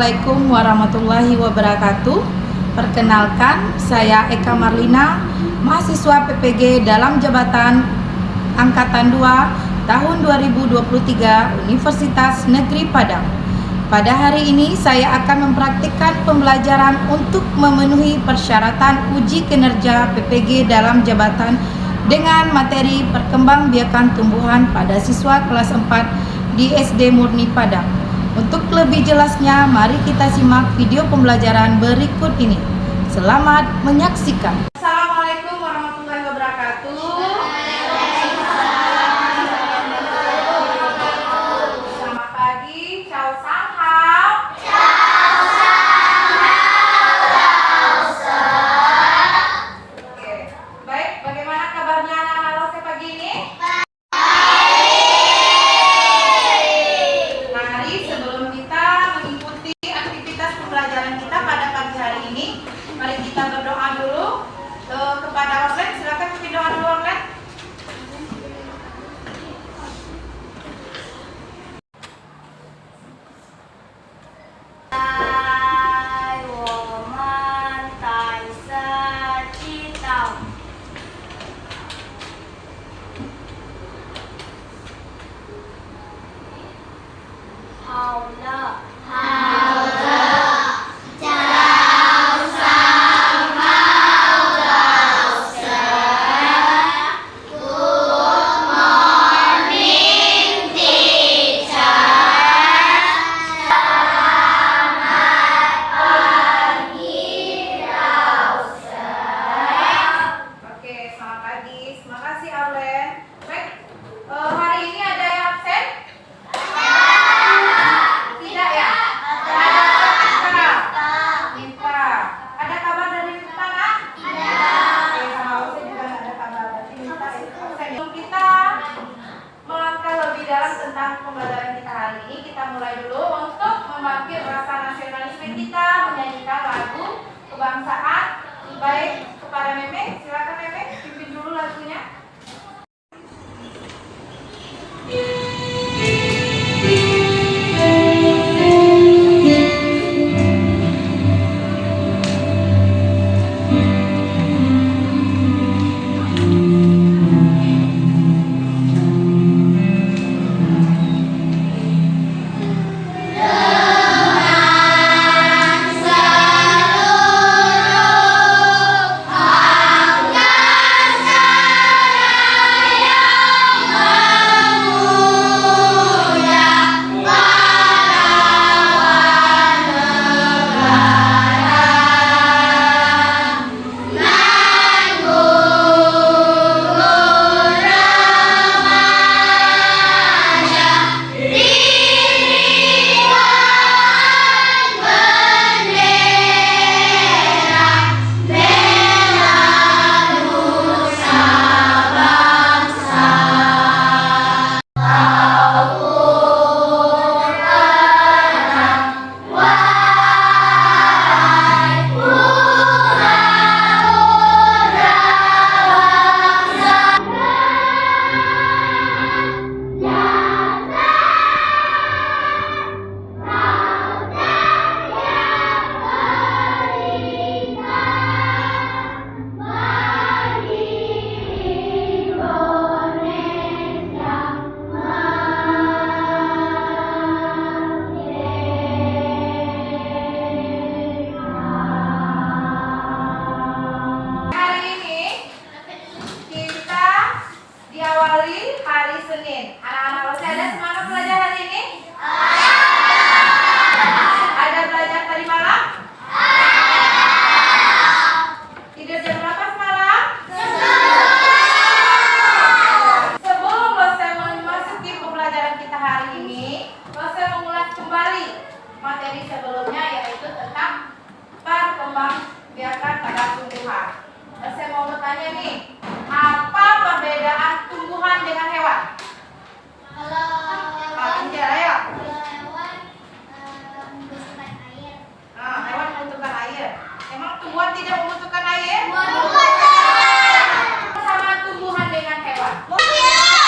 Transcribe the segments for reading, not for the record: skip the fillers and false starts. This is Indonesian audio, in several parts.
Assalamualaikum warahmatullahi wabarakatuh. Perkenalkan, saya Eka Marlina, mahasiswa PPG dalam jabatan Angkatan 2 tahun 2023 Universitas Negeri Padang. Pada hari ini saya akan mempraktikkan pembelajaran untuk memenuhi persyaratan uji kinerja PPG dalam jabatan dengan materi perkembangbiakan tumbuhan pada siswa kelas 4 di SD Murni Padang. Untuk lebih jelasnya, mari kita simak video pembelajaran berikut ini. Selamat menyaksikan. Assalamualaikum warahmatullahi wabarakatuh. Selamat pagi, ciao sang hao. Oke, baik. Bagaimana kabarnya anak-anak Lose pagi ini? Pembelajaran kita pada pagi hari ini, mari kita berdoa dulu kepada Orlen. Silakan pimpin doa dulu, Orlen. Tentang pembelajaran kita hari ini, kita mulai dulu untuk membangkit rasa nasionalisme kita, menyanyikan lagu kebangsaan. Baik, kepada Meme, silakan Meme, pimpin dulu lagunya. Hari Senin. Anak-anak Lose ada semangat belajar hari ini? Ada belajar tadi malam? Tidur jam berapa semalam? Sebelum Lose memasuki pembelajaran kita hari ini, Lose mengulas kembali materi sebelumnya, yaitu tentang perkembangbiakan pada tumbuhan. Lose mau bertanya nih, apa perbedaan tumbuhan dengan hewan? Ayo. Hewan membutuhkan air. Emang tumbuhan tidak membutuhkan air? Sama tumbuhan dengan hewan. Membutuhkan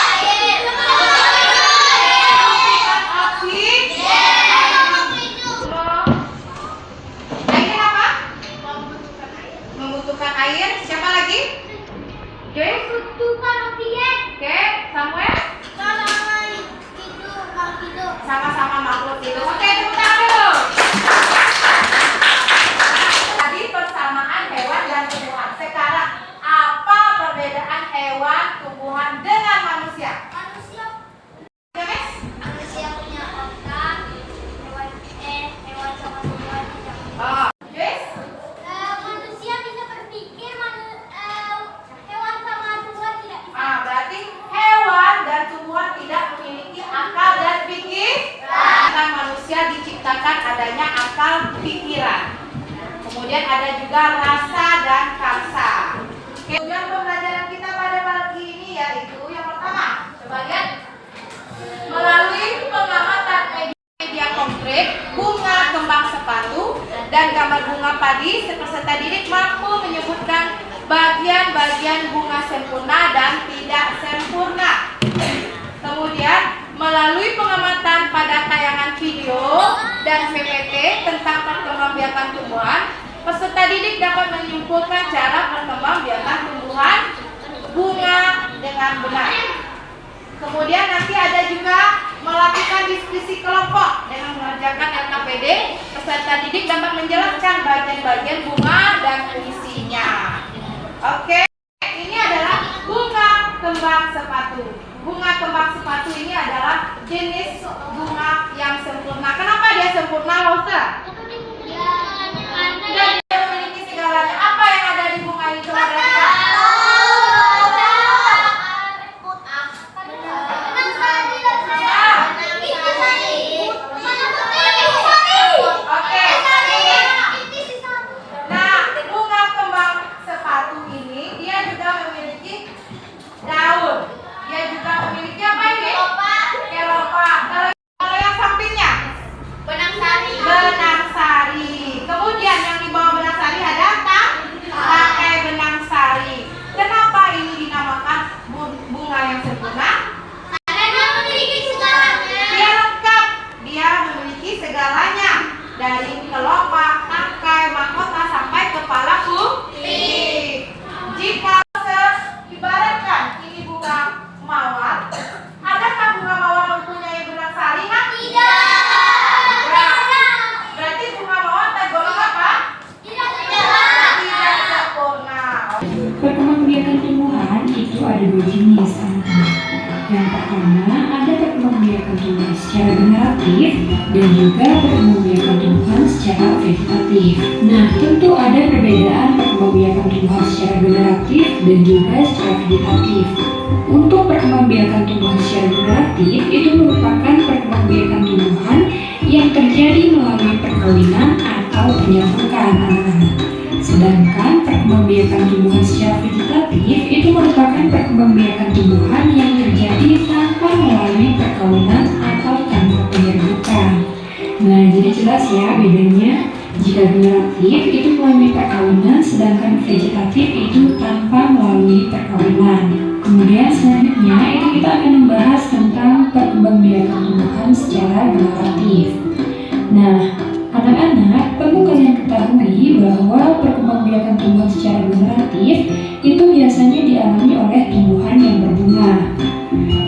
membutuhkan air. Siapa lagi? Joyce? Membutuhkan oksigen. Oke, Samuel? Sama-sama makhluk hidup. Oke, tepuk tangan dulu. Tadi persamaan hewan dan tumbuhan. Sekarang apa perbedaan hewan, tumbuhan dengan manusia? Ya, Miss? Manusia punya otak, hewan sama tumbuhan tidak. Oh, Joyce? Manusia bisa berpikir, hewan sama tumbuhan tidak bisa. Berarti hewan dan tumbuhan tidak memiliki akal dan pikiran. Karena manusia diciptakan adanya akal pikiran. Kemudian ada juga rasa dan karsa. Tujuan pembelajaran kita pada pagi ini yaitu yang pertama, coba lihat, melalui pengamatan media konkret, bunga kembang sepatu dan gambar bunga padi, peserta didik mampu menyebutkan bagian-bagian bunga sempurna dan tidak sempurna. Kemudian melalui pengamatan pada tayangan video dan PPT tentang perkembangbiakan tumbuhan, peserta didik dapat menyimpulkan cara perkembangbiakan tumbuhan bunga dengan benar. Kemudian nanti ada juga melakukan diskusi kelompok dengan mengerjakan LKPD. Peserta didik dapat menjelaskan bagian-bagian bunga dan fungsinya. Oke, ini adalah bunga kembang sepatu. Bunga kembang sepatu ini adalah jenis bunga yang sempurna. Kenapa dia sempurna, Rosa? Dan dia memiliki segalanya. Apa yang ada di bunga ini? Coba perhatikan. Nah, bunga kembang sepatu ini dia juga memiliki daun. Dia juga memiliki apa ini? Kelopak. Kalau yang sampingnya? Benang sari. Kemudian yang di bawah benang sari ada tangkai benang sari. Kenapa ini dinamakan bunga yang sempurna? Karena dia memiliki segalanya. Dia lengkap. Dia memiliki segalanya. Dari kelopak, tangkai, mahkota sampai kepala putih. Jika ibaratkan ini bunga mawar, adakah bunga mawar mempunyai benang sari? Tidak. Berarti bunga mawar tergolong apa? Tidak. Tidak sempurna. Perkembangbiakan tumbuhan itu ada dua jenis, anak-anak. Yang pertama ada perkembangbiakan tumbuhan secara generatif dan juga perkembangbiakan tumbuhan secara vegetatif. Nah, tentu ada perbedaan perkembangbiakan tumbuhan secara generatif dan juga secara vegetatif. Untuk perkembangbiakan tumbuhan secara generatif itu merupakan perkembangbiakan tumbuhan yang terjadi melalui perkawinan atau penyerbukan, anak-anak. Sedangkan perkembangbiakan tumbuhan secara vegetatif itu merupakan perkembangbiakan tumbuhan yang terjadi tanpa melalui perkawinan atau tanpa penyerbukan. Nah, jadi jelas ya bedanya. Jika generatif itu melalui perkawinan, sedangkan vegetatif itu tanpa melalui perkawinan. Kemudian selanjutnya itu kita akan membahas tentang perkembangbiakan tumbuhan secara generatif. Nah, anak-anak, perlu kalian ketahui bahwa perkembangbiakan tumbuhan secara generatif itu biasanya dialami oleh tumbuhan yang berbunga.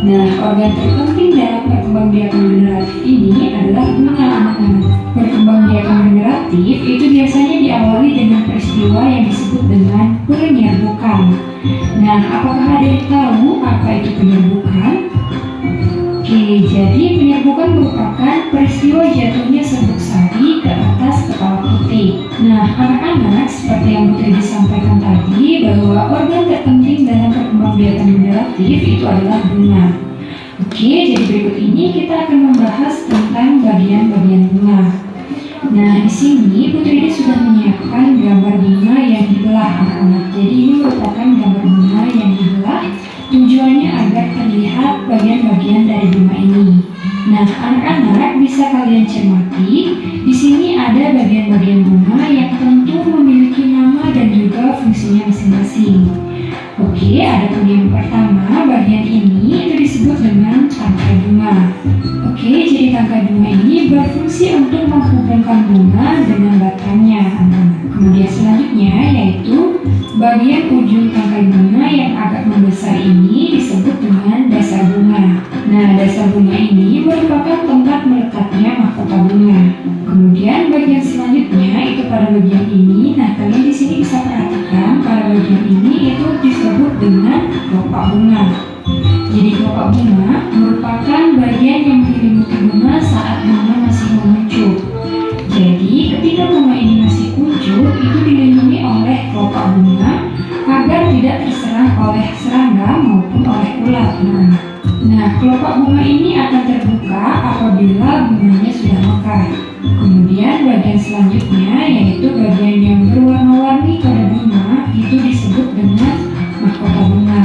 Nah, organ terpenting dalam perkembangbiakan generatif ini adalah bunga, anak-anak. Perkembangbiakan generatif itu biasanya diawali dengan peristiwa yang disebut dengan penyerbukan. Nah, apakah ada yang tahu apa itu penyerbukan? Oke, jadi penyerbukan merupakan peristiwa jatuhnya serbuk sari ke atas kepala putih. Nah, anak-anak, seperti yang Putri disampaikan tadi, bahwa organ terpenting dalam perkembangbiakan generatif itu adalah bunga. Oke, jadi berikut ini kita akan membahas tentang bagian-bagian bunga. Nah, di sini Putri sudah menyiapkan gambar bunga yang dibelah, anak-anak. Jadi ini merupakan gambar bunga yang dibelah. Tujuannya agar terlihat bagian-bagian dari bunga ini. Nah, anak-anak bisa kalian cermati. Di sini ada bagian-bagian bunga yang tentu memiliki nama dan juga fungsinya masing-masing. Oke, adapun yang pertama, bagian ini itu disebut dengan tangkai bunga. Oke, jadi tangkai bunga ini berfungsi untuk menghubungkan bunga dengan batangnya, anak-anak. Kemudian selanjutnya yaitu Bagian ujung tangkai bunga yang agak membesar ini disebut dengan dasar bunga. Nah, dasar bunga ini merupakan tempat melekatnya mahkota bunga. Kemudian bagian selanjutnya itu pada bagian ini. Nah, kalian di sini bisa perhatikan pada bagian ini itu disebut dengan kelopak bunga. Jadi kelopak bunga merupakan bagian yang menyelimuti bunga saat bunga masih menguncup. Jadi ketika bunga ini masih kuncup, itu dilindungi oleh kelopak bunga agar tidak terserang oleh serangga maupun oleh ulat. Nah, kelopak bunga ini akan terbuka apabila bunganya sudah mekar. Kemudian bagian selanjutnya yaitu bagian yang berwarna-warni pada bunga itu disebut dengan mahkota bunga.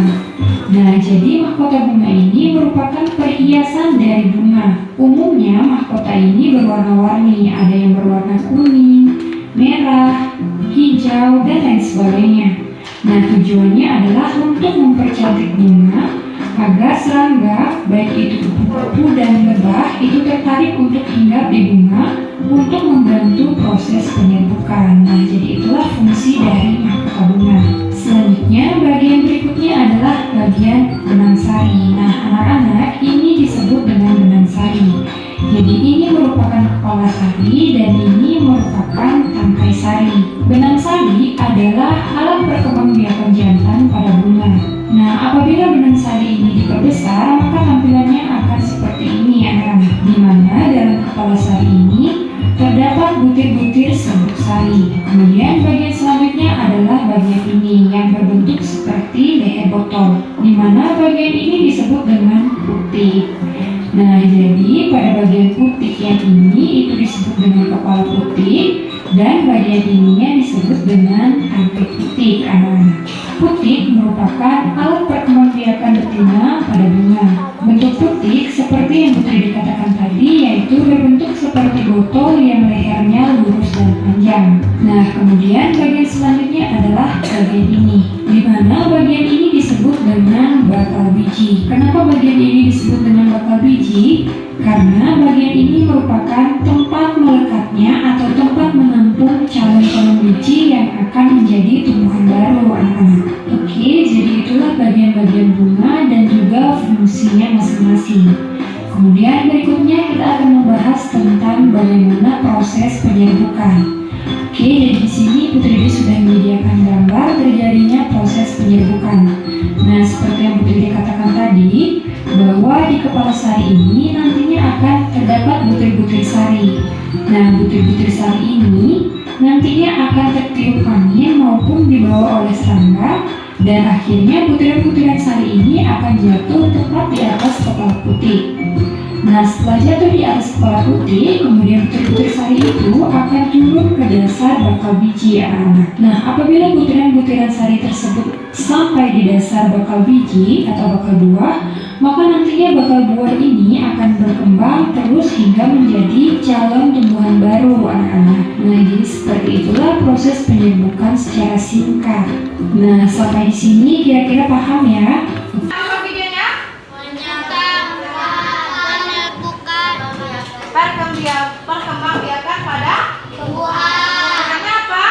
Nah, jadi mahkota bunga ini merupakan perhiasan dari bunga. Umumnya mahkota ini berwarna-warni, ada yang berwarna kuning, merah, hijau, dan lain sebagainya. Nah, tujuannya adalah untuk mempercantik bunga agar serangga, baik itu kupu-kupu dan lebah, itu tertarik untuk hinggap di bunga untuk membantu proses penyerbukan. Nah, jadi itulah fungsi dari mahkota bunga. Selanjutnya, bagian berikutnya adalah bagian benang sari. Nah, anak-anak, ini disebut dengan benang sari. Jadi ini merupakan kepala sari dan ini merupakan tangkai sari. Benang sari adalah alat perkembangbiakan jantan pada bunga. Nah, apabila benang sari ini diperbesar, maka tampilannya akan seperti ini, anak-anak. Di mana dalam kepala sari ini terdapat butir-butir serbuk sari. Kemudian bagian selanjutnya adalah bagian ini yang berbentuk seperti leher botol, di mana bagian ini disebut dengan putik. Nah, jadi pada bagian putik yang ini itu disebut dengan kepala putik dan bagian ininya disebut dengan tangkai putik, anak-anak. Putik merupakan alat perkembangbiakan betina pada bunga. Bentuk putik seperti yang Putri dikatakan tadi yaitu berbentuk seperti botol yang lehernya lurus dan panjang. Nah, kemudian bagian selanjutnya adalah bagian ini, di mana bagian ini disebut dengan bakal biji. Kenapa bagian ini disebut dengan bakal biji? Karena bagian ini merupakan tempat melekatnya atau tempat menampung calon-calon biji yang akan menjadi tumbuhan baru, anak-anak. Oke, jadi itulah bagian-bagian bunga dan juga fungsinya masing-masing. Kemudian berikutnya kita akan membahas tentang bagaimana proses penyerbukan. Oke, dan di sini Putri sudah menyediakan gambar terjadinya proses penyerbukan. Nah, seperti yang Putri katakan tadi, bahwa di kepala sari ini nantinya akan terdapat butir-butir sari. Nah, butir-butir sari ini nantinya akan tertiup angin maupun dibawa oleh serangga, dan akhirnya butiran-butiran sari ini akan jatuh tepat di atas kepala putik. Nah, setelah jatuh di atas kepala putik, kemudian butir-butir sari itu akan turun ke dasar bakal biji, anak-anak. Nah, apabila butiran-butiran sari tersebut sampai di dasar bakal biji atau bakal buah, maka nantinya bakal buah ini akan berkembang terus hingga menjadi calon tumbuhan baru, anak-anak. Nah, jadi seperti itulah proses penyerbukan secara singkat. Nah, sampai di sini kira-kira paham ya? Apa videonya? Menyerbukan Perkembangbiakan pada tumbuhan. namanya apa?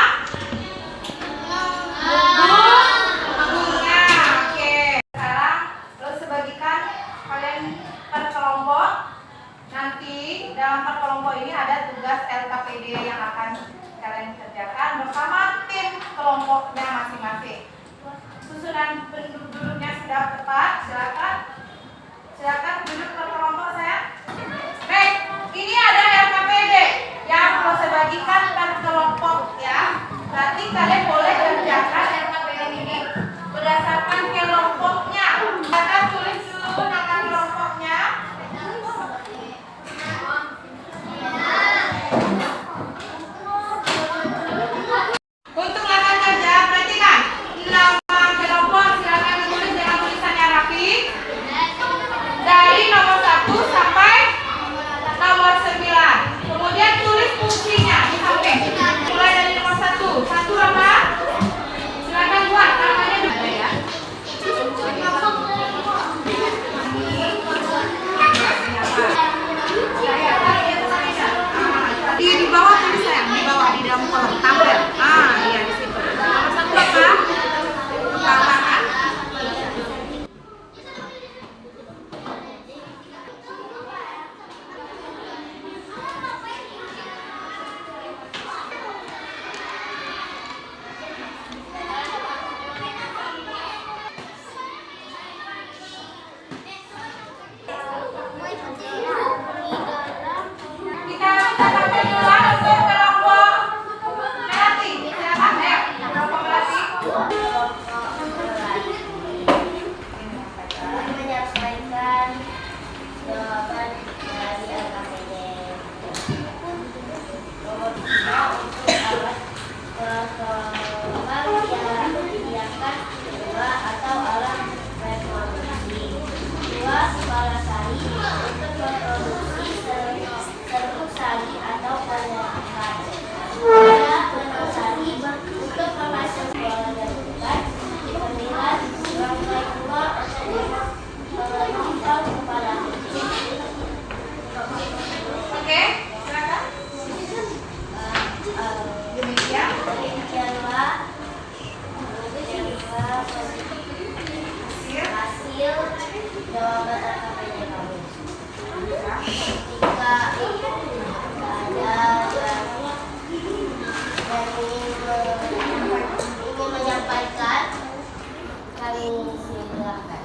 Bunga. Oke. Sekarang terus bagikan kalian per kelompok. Nanti dalam per kelompok ini ada tugas LKPD yang akan kalian kerjakan bersama tim kelompoknya masing-masing. Susunan penduduknya sudah tepat. Silakan duduk per kelompok saya. Baik, ini ada LKPD yang mau saya bagikan per kelompok ya. Berarti kalian boleh kerjakan LKPD ini berdasarkan kelompoknya. Kita tulis dulu nama kelompoknya. Untuk lakukan kerja, perhatikan nama kelompok silakan ditulis dengan tulisannya rapi. Dari nomor 1 sampai nomor 9. Kemudian tulis fungsinya di samping. Mulai dari nomor 1. 1 apa? kelompok melati menyampaikan jawaban dari LKPD. Nomor 3 untuk alat pengembang yang disediakan kedua atau alat reproduksi. 2. Kepala sari untuk memproduksi serbuk sari atau penyerapan. 3. Benang sari untuk memasang bola dan bukan. 9. Rangkai 2 untuk menonton kepala kucing. Oke, silakan. Demikianlah hasil jawaban LKPD kami. Jika ada yang ingin menyampaikan, kami silakan.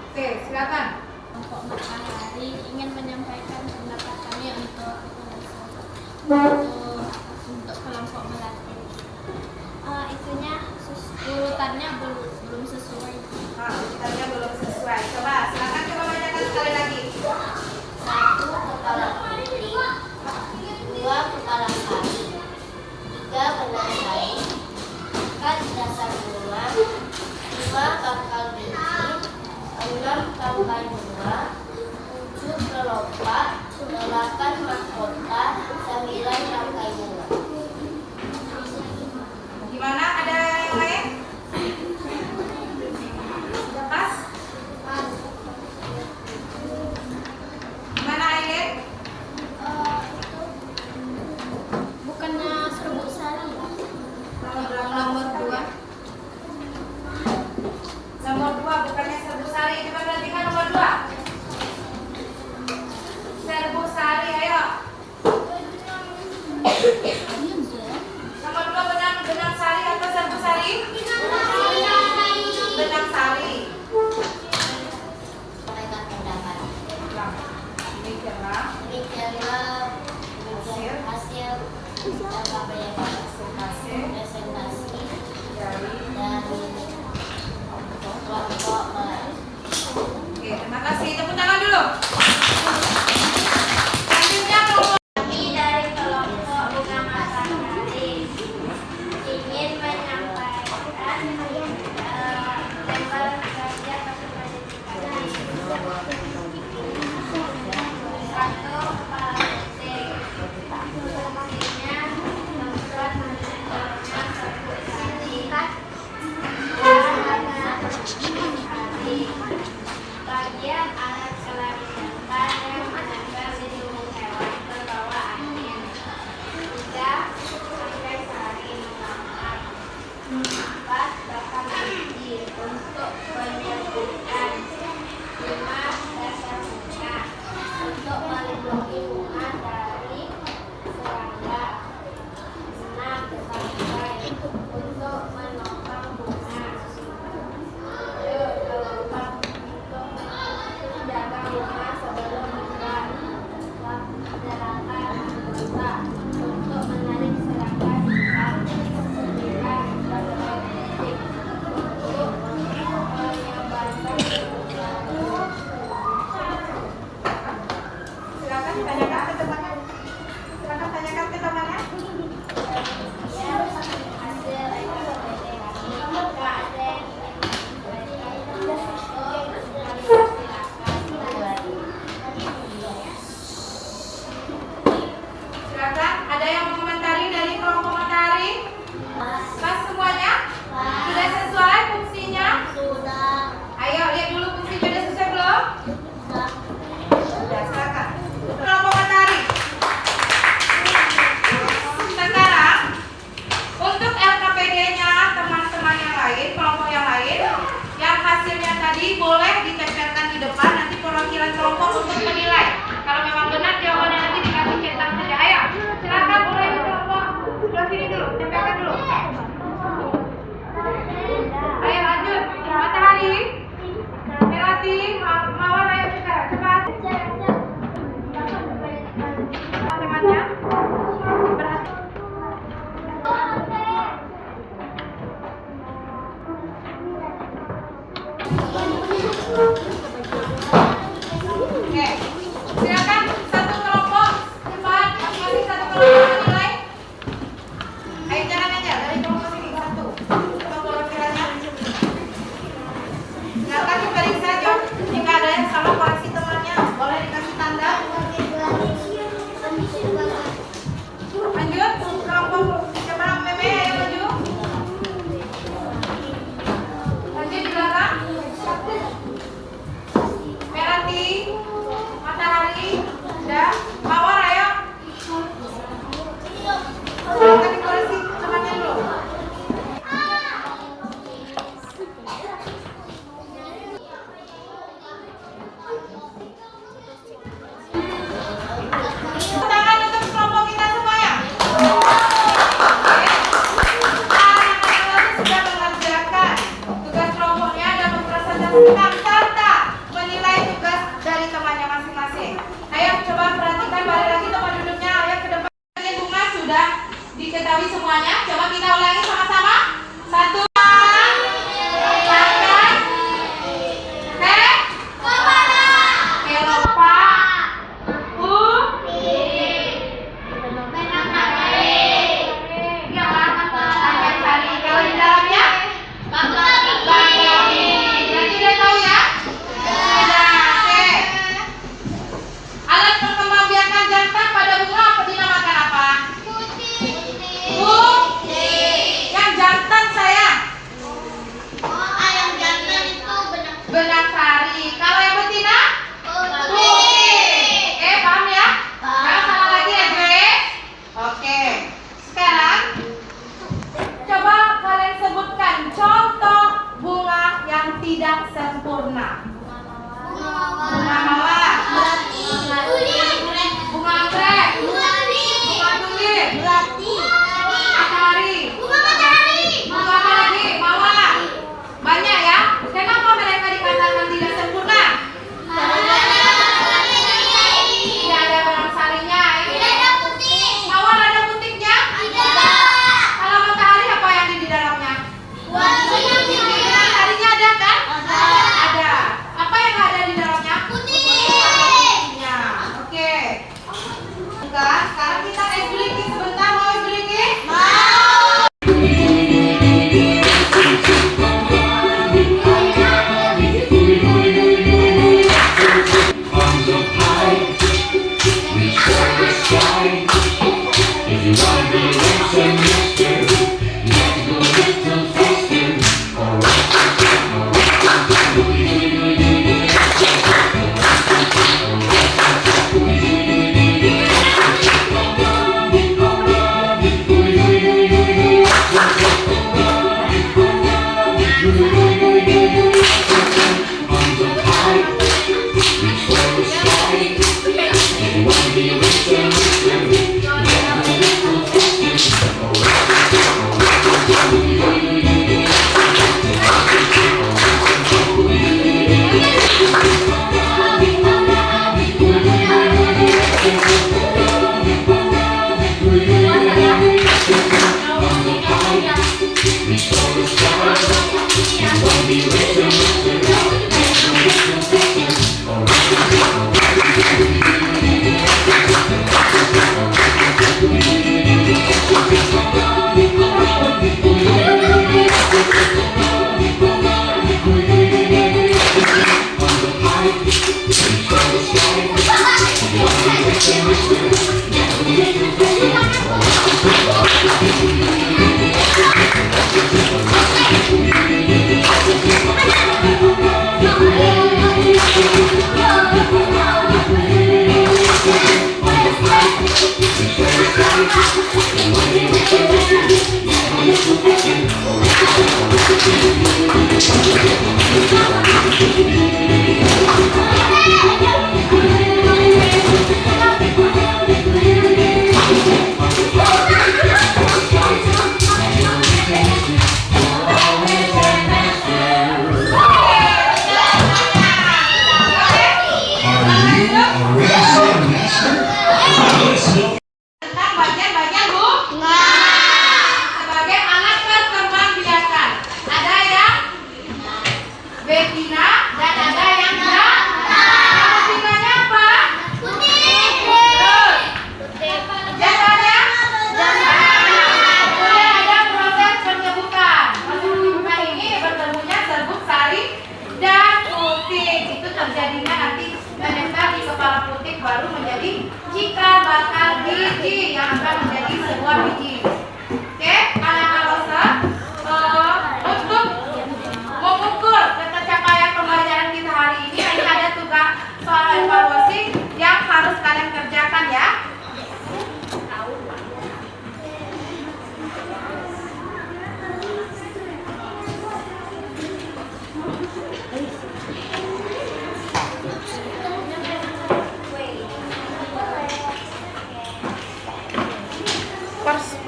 Oke, silakan. Kelompok Matahari ingin menyampaikan pendapat kami untuk kelompok melati. Itunya urutannya belum sesuai. Urutannya belum sesuai. Coba, silakan coba bacakan sekali lagi. 1. Kepala kucing. 2. Kepala sari. 3. Benang sari. 4. Dasar bunga. 5. Pangkal biji. 6. Tangkai bunga. 7. Kelopak. 8. Mahkota. 9. Tangkai bunga. Gimana? Ada yang lain? Sudah pas? Gimana Aileen? Bukannya serbuk sari. Nomor 2. Nomor 2 bukannya serbuk sari. Coba perhatikan nomor 2. Serbuk sari, ayo. Nomor 2 benang sari atau serbuk sari? Benang sari. Sampaikan pendapat. Demikianlah Hasil LKPD kami. hasil Presentasi dari. dari kelompok melati. Oke, terima kasih. Tepuk tangan dulu. Selanjutnya kelompok. Kami dari kelompok Bunga Matahari ingin menyampaikan lembar kerja presentasi. 1. Kepala kucing. Fungsinya membuat menentunya serbuk sari. 2. Bagian alat selangkangan yang menempel di tubuh hewan berbawa angin. 3. Rangkai sari mengangkat. 4. Batang biji untuk penyerbukan. 5. Dasar bunga untuk melindungi bunga dari serangga. 6. Tangkai untuk menopang bunga. 7. Kelopak untuk menjaga bunga sebelum mekar. 8. Mahkota untuk menarik serangga di depan. 9. Berbentuk untuk menyebarkan bunga. Silakan ditanyakan ke temannya. Silakan tanyakan ke temannya. Ya, hasil LKPD kami. Jika ada yang ingin menyampaikan, Silakan. Ada yang mengomentari dari kelompok Matahari? Pas semuanya? Sudah sesuai fungsinya? Sudah. Ayo lihat dulu fungsinya sudah sesuai belum? Sudah, silakan. Kelompok Matahari. Sekarang untuk LKPD-nya teman-teman yang lain, kelompok yang lain, yang hasilnya tadi boleh ditempelkan di depan, nanti perwakilan kelompok untuk menilai. Kalau memang benar jawabannya nanti dikasih centang saja. Ayo, silakan mulai di kelompok sebelah sini dulu, tempelkan dulu. Ayo lanjut, Matahari, Melati, Mawar, ayo sekarang cepat. Temannya, berhati. Oke, silakan satu kelompok cepat masing-masing satu kelompok menilai. Ayo jalan aja dari kelompok sini satu. Kelompok perkiranya. Silakan diperiksa jawab. Jika ada yang salah koreksi temannya, boleh dikasih tanda. Lanjut, kelompok coba Meme ayo maju. Lanjut di belakang. Melati, Matahari, dan Mawar ayo. Silakan dikoreksi temannya dulu. Tangan untuk kelompok kita semuanya. Sudah mengerjakan tugas kelompoknya dan mempresentasikan serta menilai tugas dari temannya masing-masing. Ayo coba perhatikan, balik lagi tempat duduknya. Ayo ke depan. Bunga sudah diketahui semuanya. Coba kita ulangi sama-sama. Satu. Alat perkembangbiakan jantan pada bunga apa dinamakan apa? Yang jantan sayang. Yang jantan itu Benang sari. Kalau yang betina? Putih. Paham ya? Jangan salah lagi ya, Grace. Oke. Sekarang coba kalian sebutkan contoh bunga yang tidak sempurna. Bunga mawar, bunga anggrek, bunga tulip, matahari, bunga apa lagi? Mawar. Banyak ya. Kenapa mereka dikatakan tidak sempurna? Tidak ada benang sarinya. Mawar ada putihnya? Kalau matahari apa yang ada di dalamnya? Benang sarinya ada kan? Ada. Apa yang ada di dalamnya? Putihnya. Oke. Bukan. Sekarang kita ice blinking sebentar. Mau ice blinking? Arms up high, reach for the sky. If you want to be rich and mister, you have to go a little faster. Arms up high, reach for the sky. If you want to be rich and mister, you have to go a little faster. Reach for the sky. If you want to be rich and mister, you have to go a little faster. Tentang bagian-bagian bunga sebagai alat perkembangbiakan. Ada yang terjadinya nanti menempel di kepala putik baru menjadi cikal bakal biji yang akan menjadi sebuah biji. Oke, anak-anak Rosa, untuk mengukur pencapaian pembelajaran kita hari ini ada tugas soal evaluasi yang harus kalian kerjakan ya.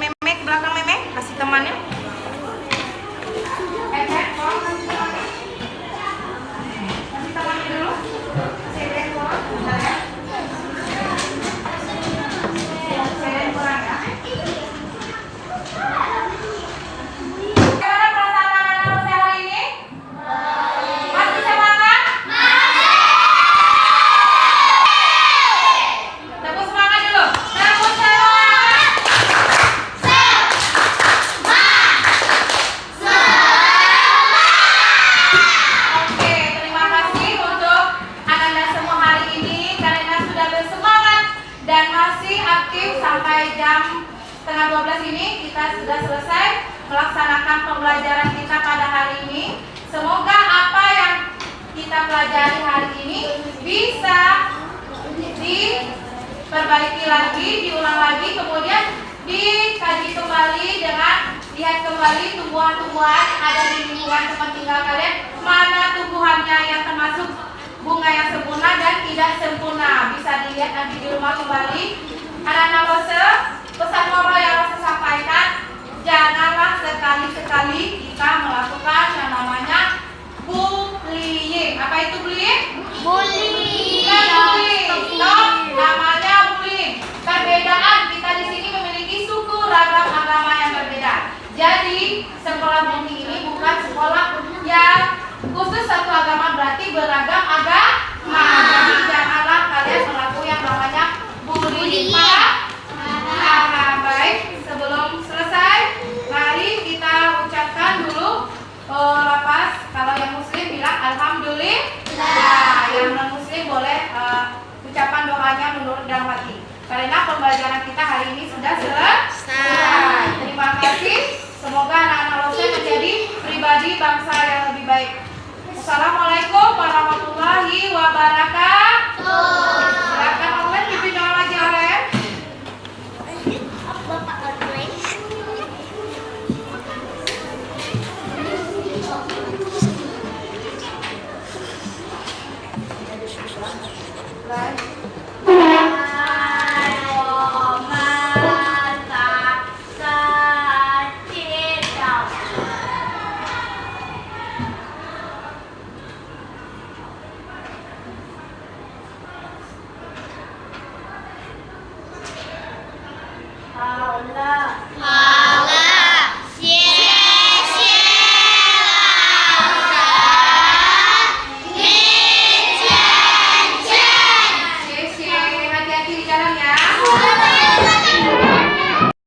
Memek belakang memek, kasih temannya. Kasih temannya dulu. Saya kurang, bentar ya. Saya kurang ya. Gimana perasaan anak-anak saya hari ini? Masih semangat? Tepuk semangat dulu. Tepuk semangat. Oke, terima kasih untuk anak-anak semua hari ini karena sudah bersemangat dan masih aktif sampai jam 11:30 ini kita sudah selesai melaksanakan pembelajaran kita pada hari ini. Semoga apa yang kita pelajari hari ini bisa diperbaiki lagi, diulang lagi, kemudian dikaji kembali dengan lihat kembali tumbuhan-tumbuhan yang ada di lingkungan tempat tinggal kalian, mana tumbuhannya yang termasuk bunga yang sempurna dan tidak sempurna. Bisa dilihat nanti di rumah kembali. Anak-anak Rose, pesan moral yang Rose sampaikan, janganlah sekali-sekali kita melakukan yang namanya bullying. Apa itu bullying? Bullying. Bukan bullying, namanya bullying. Perbedaan kita di sini memiliki suku, ragam, agama yang berbeda. Jadi sekolah Bumi ini bukan sekolah yang khusus satu agama, berarti beragam agama. Jadi janganlah kalian melakukan yang namanya bullying. Nah, baik, sebelum selesai, mari kita ucapkan dulu lapas. Kalau yang muslim bilang alhamdulillah. Nah, yang non muslim boleh ucapan doanya menurut dalam hati. Karena pembelajaran kita hari ini sudah selesai. Terima kasih. Semoga anak-anak Rosa menjadi pribadi bangsa yang lebih baik. Assalamualaikum warahmatullahi wabarakatuh.